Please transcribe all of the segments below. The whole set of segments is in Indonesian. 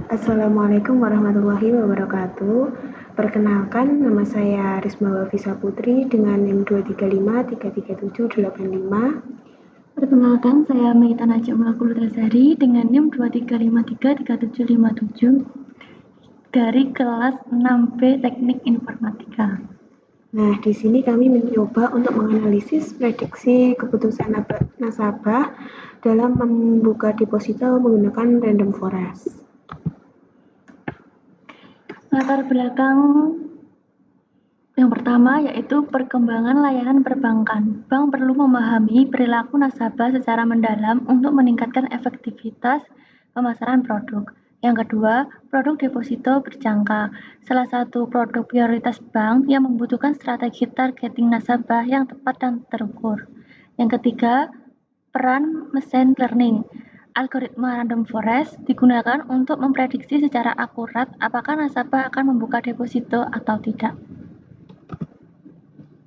Assalamualaikum warahmatullahi wabarakatuh. Perkenalkan, nama saya Risma Wafisa Putri dengan NIM 235333785. Perkenalkan, saya Meita Najib Malakul Tazari dengan NIM 235333757 dari kelas 6B Teknik Informatika. Nah, di sini kami mencoba untuk menganalisis prediksi keputusan nasabah dalam membuka deposito menggunakan random forest. Latar belakang yang pertama yaitu perkembangan layanan perbankan. Bank perlu memahami perilaku nasabah secara mendalam untuk meningkatkan efektivitas pemasaran produk. Yang kedua, produk deposito berjangka. Salah satu produk prioritas bank yang membutuhkan strategi targeting nasabah yang tepat dan terukur. Yang ketiga, peran machine learning. Algoritma random forest digunakan untuk memprediksi secara akurat apakah nasabah akan membuka deposito atau tidak.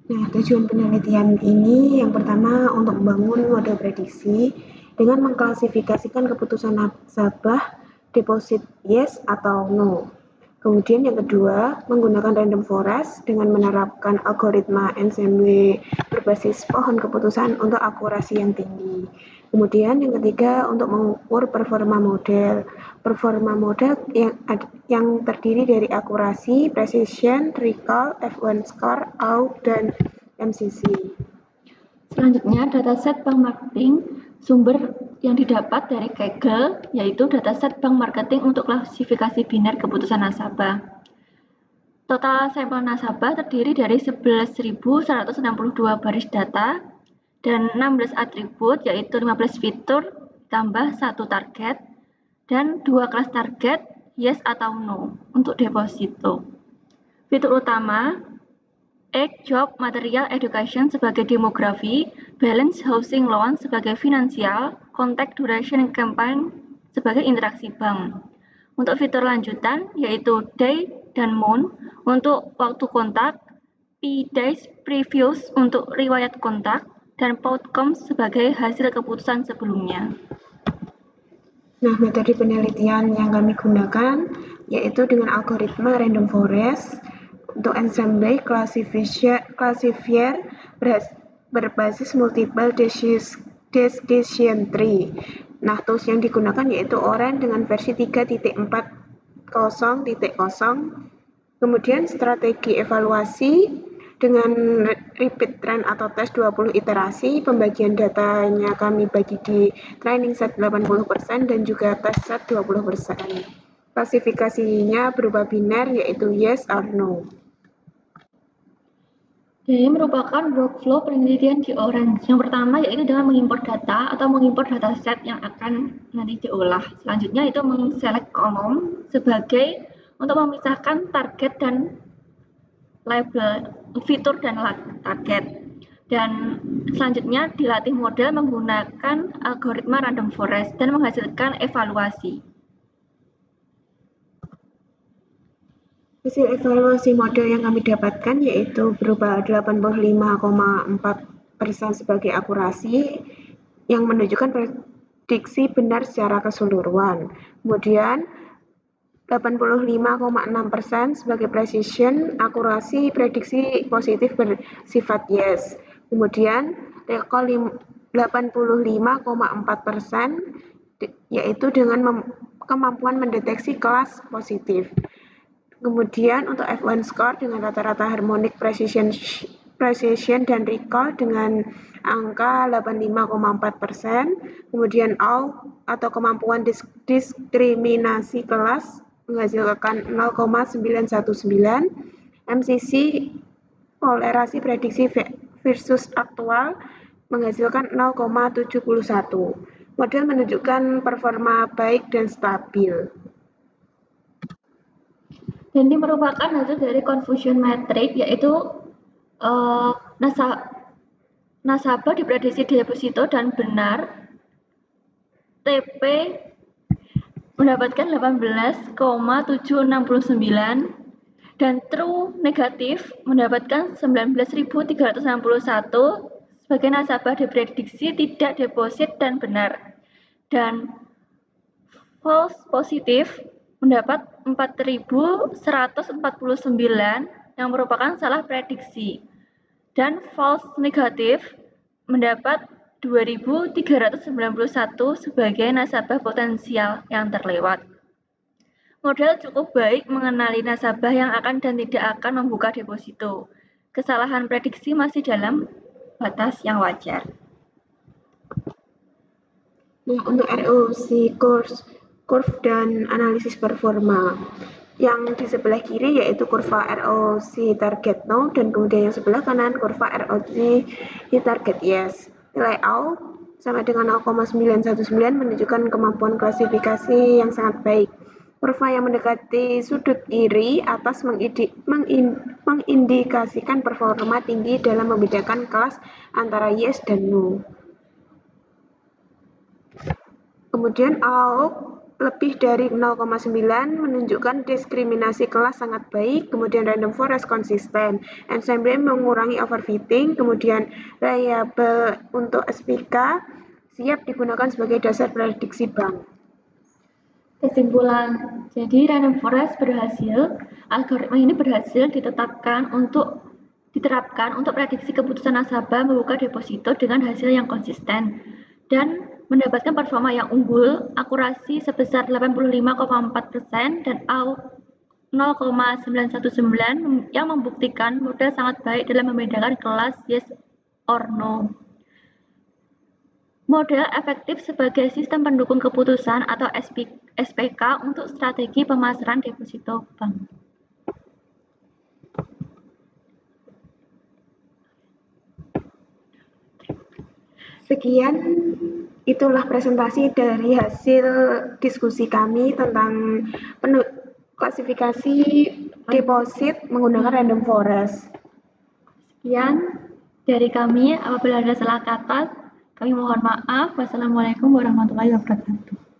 Nah, tujuan penelitian ini yang pertama untuk membangun model prediksi dengan mengklasifikasikan keputusan nasabah deposit yes atau no. Kemudian yang kedua, menggunakan random forest dengan menerapkan algoritma ensemble berbasis pohon keputusan untuk akurasi yang tinggi. Kemudian yang ketiga, untuk mengukur performa model. Performa model yang terdiri dari akurasi, precision, recall, F1 score, AUG, dan MCC. Selanjutnya, dataset bank marketing. Sumber yang didapat dari Kaggle yaitu dataset bank marketing untuk klasifikasi biner keputusan nasabah. Total sampel nasabah terdiri dari 11.162 baris data dan 16 atribut yaitu 15 fitur tambah 1 target dan 2 kelas target yes atau no untuk deposito. Fitur utama Age, Job, Material, Education sebagai demografi, Balance, Housing Loan sebagai finansial, Contact, Duration, Campaign sebagai interaksi bank. Untuk fitur lanjutan yaitu Day dan Month untuk waktu kontak, P-Days Previews untuk riwayat kontak, dan Outcomes sebagai hasil keputusan sebelumnya. Nah, metode penelitian yang kami gunakan yaitu dengan algoritma random forest untuk ensemble classifier berbasis multiple decision tree. Nah, tools yang digunakan yaitu Orange dengan versi 3.40.0. Kemudian strategi evaluasi dengan repeat trend atau tes 20 iterasi, pembagian datanya kami bagi di training set 80% dan juga tes set 20%. Klasifikasinya berupa biner yaitu yes or no. Jadi merupakan workflow penelitian di Orange. Yang pertama yaitu dengan mengimport data atau mengimport dataset yang akan nanti diolah. Selanjutnya itu mengselect kolom sebagai untuk memisahkan target dan label, fitur dan target. Dan selanjutnya dilatih model menggunakan algoritma random forest dan menghasilkan evaluasi. Hasil evaluasi model yang kami dapatkan yaitu berupa 85,4% sebagai akurasi yang menunjukkan prediksi benar secara keseluruhan. Kemudian 85,6% sebagai precision, akurasi prediksi positif bersifat yes. Kemudian recall 85,4% yaitu dengan kemampuan mendeteksi kelas positif. Kemudian untuk F1 score dengan rata-rata harmonic precision dan recall dengan angka 85,4%. Kemudian AUG atau kemampuan diskriminasi kelas menghasilkan 0,919. MCC kolerasi prediksi versus aktual menghasilkan 0,71. Model menunjukkan performa baik dan stabil. Dan ini merupakan hasil dari confusion matrix yaitu nasabah diprediksi deposito dan benar TP mendapatkan 18,769 dan true negatif mendapatkan 19.361 sebagai nasabah diprediksi tidak deposit dan benar, dan false positif mendapat 4.149 yang merupakan salah prediksi, dan false negatif mendapat 2.391 sebagai nasabah potensial yang terlewat. Model cukup baik mengenali nasabah yang akan dan tidak akan membuka deposito. Kesalahan prediksi masih dalam batas yang wajar. Nah, untuk ROC curve dan analisis performa. Yang di sebelah kiri yaitu kurva ROC target no, dan kemudian yang sebelah kanan kurva ROC target yes. Nilai AU sama dengan 0,919 menunjukkan kemampuan klasifikasi yang sangat baik. Kurva yang mendekati sudut kiri atas mengindikasikan performa tinggi dalam membedakan kelas antara yes dan no. Kemudian AUK lebih dari 0,9 menunjukkan diskriminasi kelas sangat baik, kemudian random forest konsisten, ensemble mengurangi overfitting, kemudian reliable untuk SPK siap digunakan sebagai dasar prediksi bank. Kesimpulan, jadi random forest berhasil, algoritma ini berhasil diterapkan untuk prediksi keputusan nasabah membuka deposito dengan hasil yang konsisten dan mendapatkan performa yang unggul, akurasi sebesar 85,4% dan AUK 0,919 yang membuktikan model sangat baik dalam membedakan kelas yes or no. Model efektif sebagai sistem pendukung keputusan atau SPK untuk strategi pemasaran deposito bank. Sekian, itulah presentasi dari hasil diskusi kami tentang klasifikasi deposit menggunakan random forest. Sekian dari kami, apabila ada salah kata, kami mohon maaf. Wassalamualaikum warahmatullahi wabarakatuh.